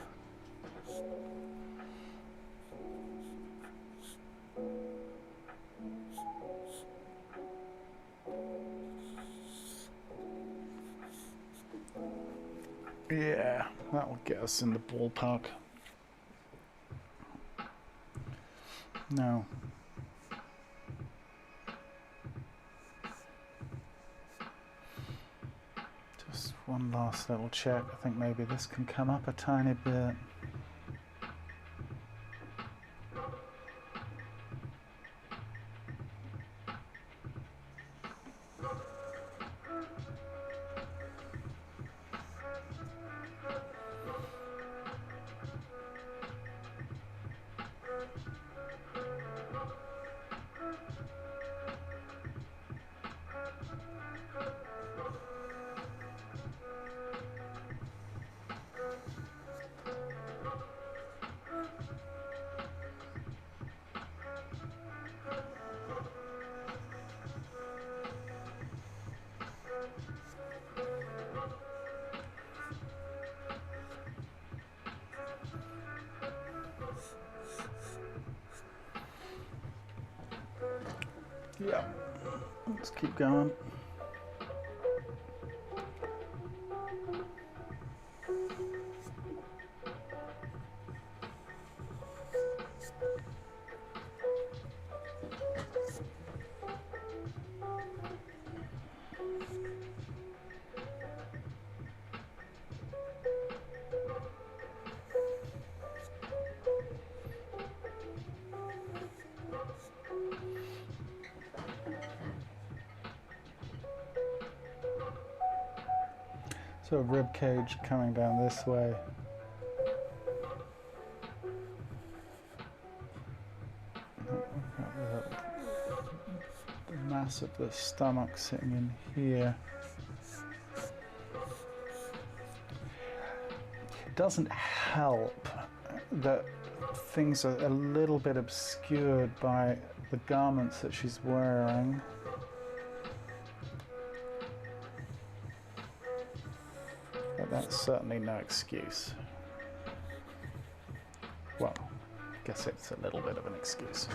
Yeah, that will get us in the ballpark. No. Just one last little check. I think maybe this can come up a tiny bit. Yeah, let's keep going. So rib cage coming down this way. The mass of the stomach sitting in here. It doesn't help that things are a little bit obscured by the garments that she's wearing. But that's certainly no excuse. Well, I guess it's a little bit of an excuse.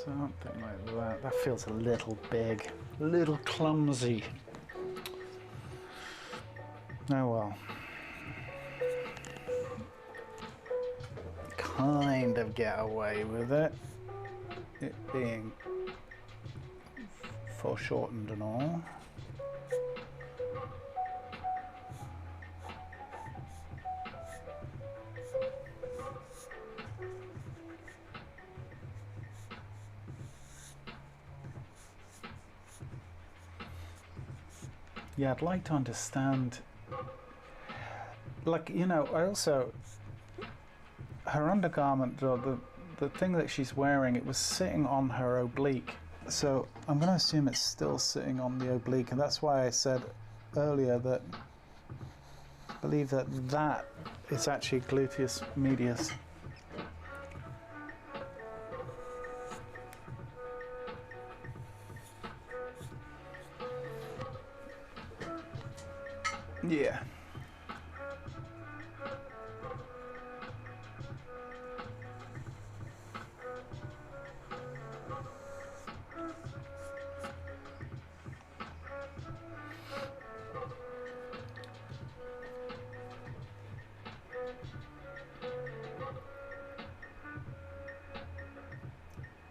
Something like that. That feels a little big, a little clumsy. Oh well. Kind of get away with it. It being foreshortened and all. Yeah, I'd like to understand. Like, you know, I also, her undergarment, or the thing that she's wearing, it was sitting on her oblique. So I'm going to assume it's still sitting on the oblique, and that's why I said earlier that I believe that that is actually gluteus medius. Yeah.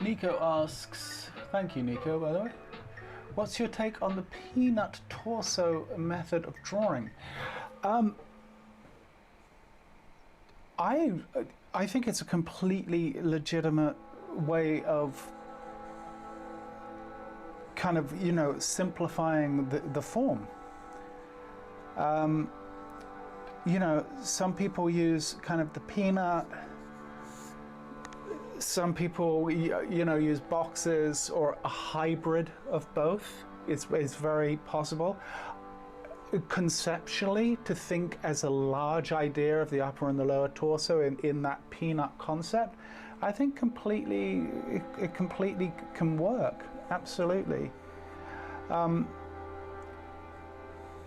Nico asks, thank you Nico by the way, what's your take on the peanut torso method of drawing? I think it's a completely legitimate way of kind of, you know, simplifying the form. You know, some people use kind of the peanut, some people, you know, use boxes or a hybrid of both. It's very possible. Conceptually, to think as a large idea of the upper and the lower torso in that peanut concept, I think it completely can work. Absolutely.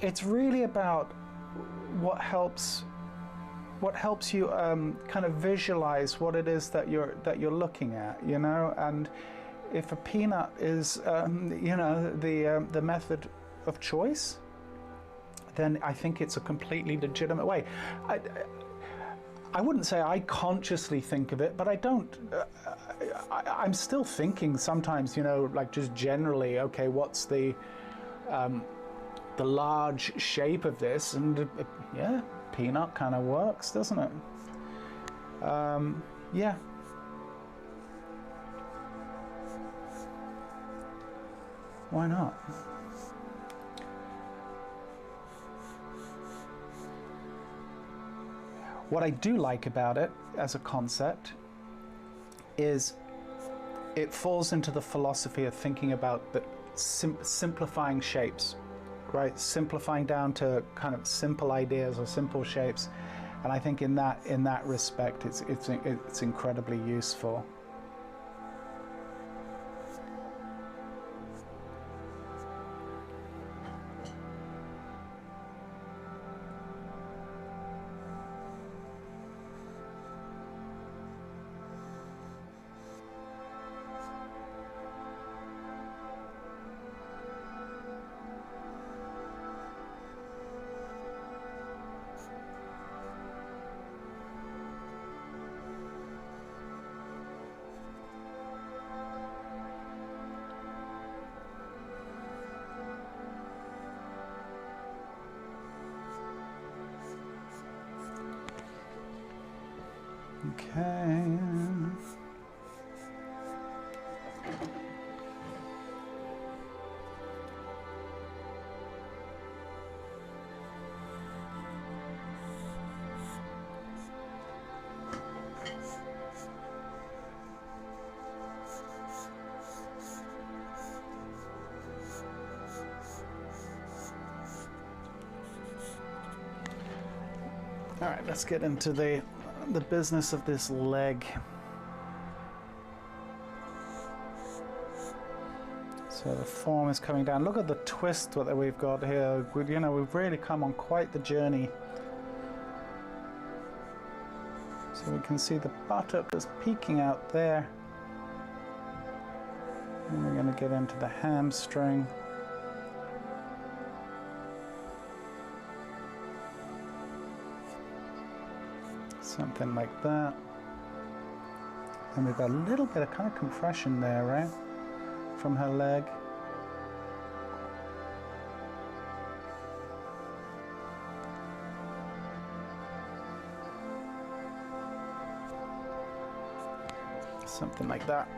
It's really about what helps you kind of visualize what it is that you're looking at, you know. And if a peanut is you know, the method of choice, then I think it's a completely legitimate way. I wouldn't say I consciously think of it, but I don't. I'm still thinking sometimes, you know, like just generally, okay, what's the large shape of this? And yeah, peanut kind of works, doesn't it? Yeah. Why not? What I do like about it as a concept is it falls into the philosophy of thinking about the simplifying shapes, right? Simplifying down to kind of simple ideas or simple shapes, and I think in that respect, it's incredibly useful. Okay. All right, let's get into the business of this leg. So the form is coming down. Look at the twist that we've got here. You know, we've really come on quite the journey. So we can see the buttock is peeking out there. And we're going to get into the hamstring. Something like that. And we've got a little bit of kind of compression there, right? From her leg. Something like that.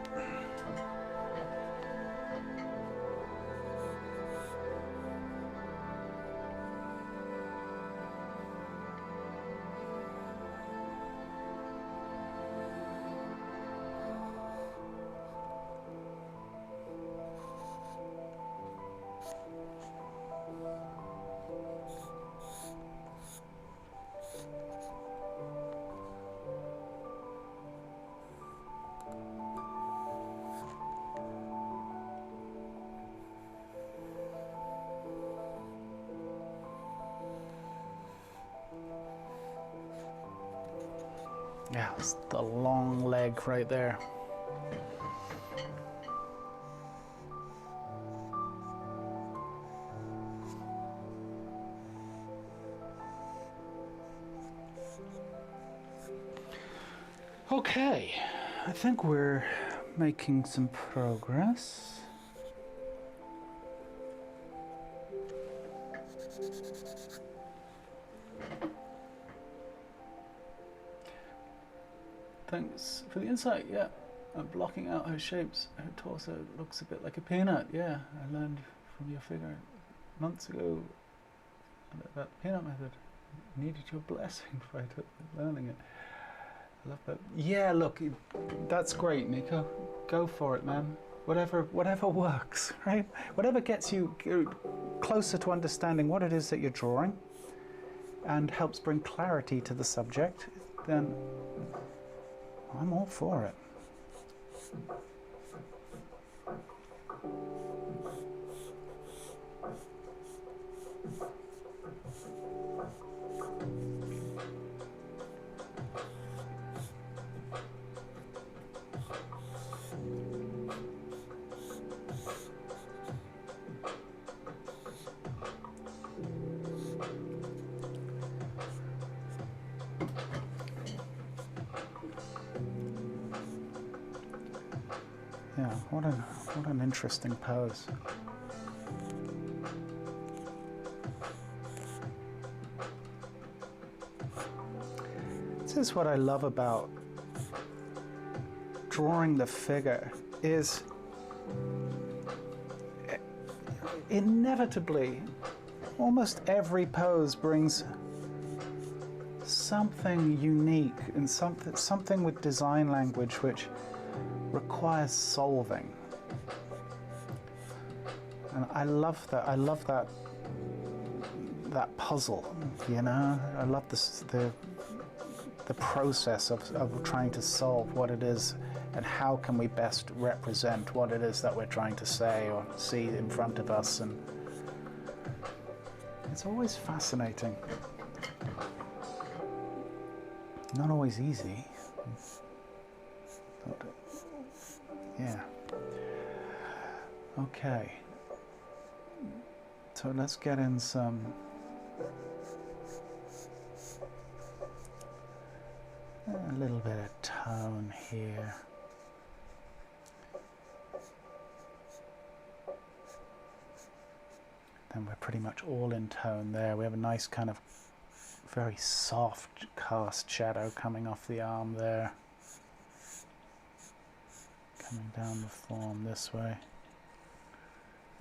Yeah, it's the long leg right there. Okay, I think we're making some progress. Thanks for the insight, yeah. I'm blocking out her shapes. Her torso looks a bit like a peanut, yeah. I learned from your figure months ago about the peanut method. I needed your blessing before I took learning it. I love that. Yeah, look, that's great, Nico. Go for it, man. Whatever works, right? Whatever gets you closer to understanding what it is that you're drawing and helps bring clarity to the subject, then I'm all for it. Yeah, what an interesting pose. This is what I love about drawing the figure, is inevitably almost every pose brings something unique and something with design language which requires solving. And I love that. I love that puzzle, you know. I love the process of trying to solve what it is and how can we best represent what it is that we're trying to say or see in front of us. And it's always fascinating. Not always easy. Yeah. Okay. So let's get in some a little bit of tone here. Then we're pretty much all in tone there. We have a nice kind of very soft cast shadow coming off the arm there. Coming down the form this way.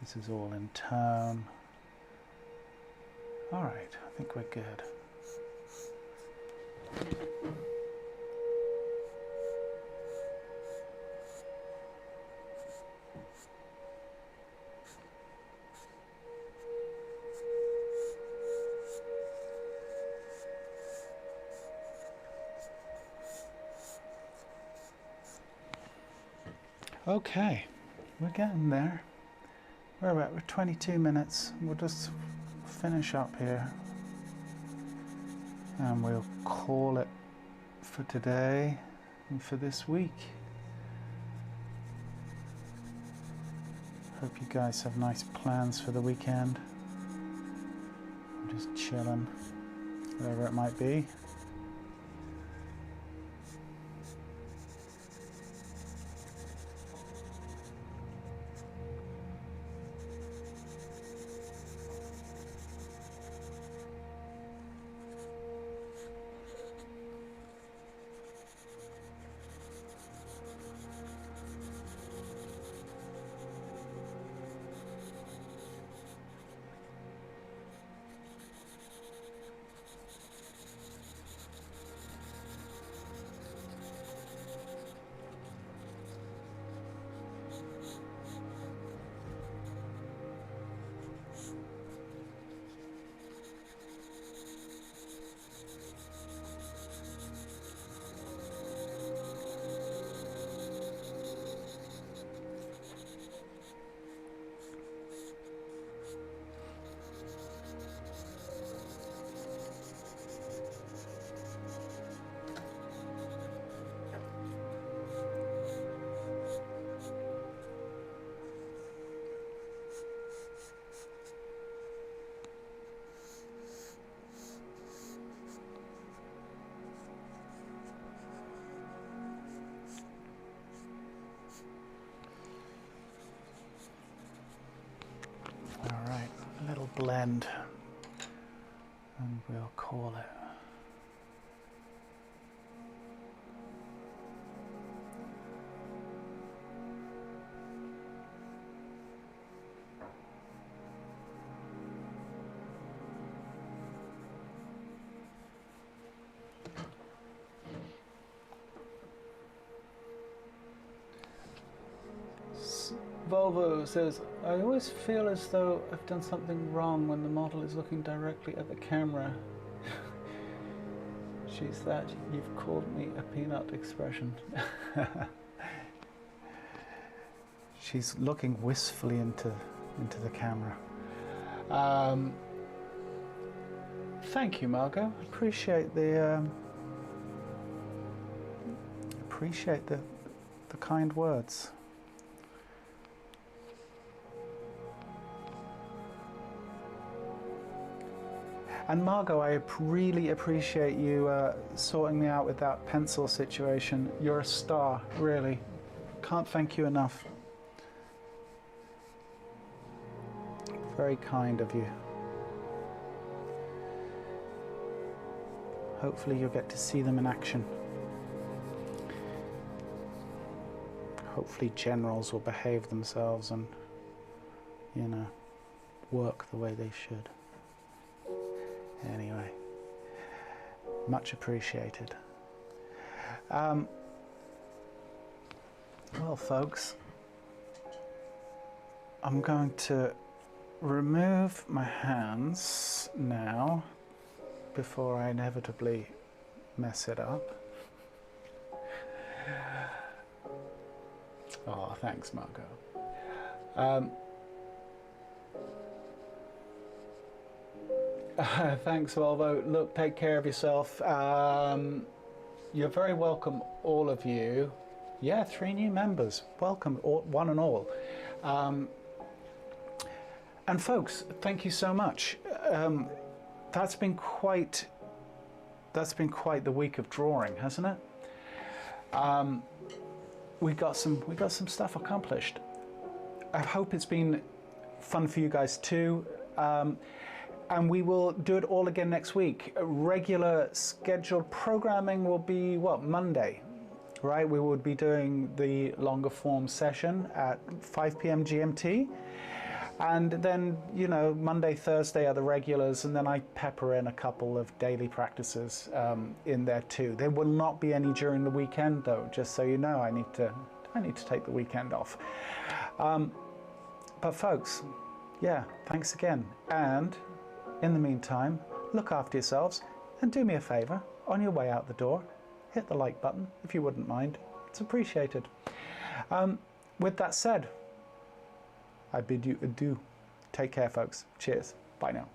This is all in tone. All right, I think we're good. Okay, we're getting there. We're 22 minutes. We'll just finish up here and we'll call it for today and for this week. Hope you guys have nice plans for the weekend. I'm just chilling, whatever it might be. blend, and we'll call it Volvo says, I always feel as though I've done something wrong when the model is looking directly at the camera. She's that, you've called me a peanut expression. She's looking wistfully into the camera. Thank you, Margot. Appreciate the kind words. And Margot, I really appreciate you sorting me out with that pencil situation. You're a star, really. Can't thank you enough. Very kind of you. Hopefully you'll get to see them in action. Hopefully generals will behave themselves and, you know, work the way they should. Anyway, much appreciated. Well, folks, I'm going to remove my hands now before I inevitably mess it up. Oh, thanks, Margot. Thanks, Volvo. Look, take care of yourself. You're very welcome, all of you. Yeah, 3 new members. Welcome, one and all. And folks, thank you so much. That's been quite the week of drawing, hasn't it? We got some stuff accomplished. I hope it's been fun for you guys too. And we will do it all again next week. Regular scheduled programming will be, what, Monday, right? We would be doing the longer form session at 5 p.m. GMT. And then, you know, Monday, Thursday are the regulars, and then I pepper in a couple of daily practices in there too. There will not be any during the weekend though, just so you know. I need to take the weekend off. But folks, yeah, thanks again. And in the meantime, look after yourselves and do me a favor, on your way out the door, hit the like button if you wouldn't mind. It's appreciated. With that said, I bid you adieu. Take care, folks. Cheers. Bye now.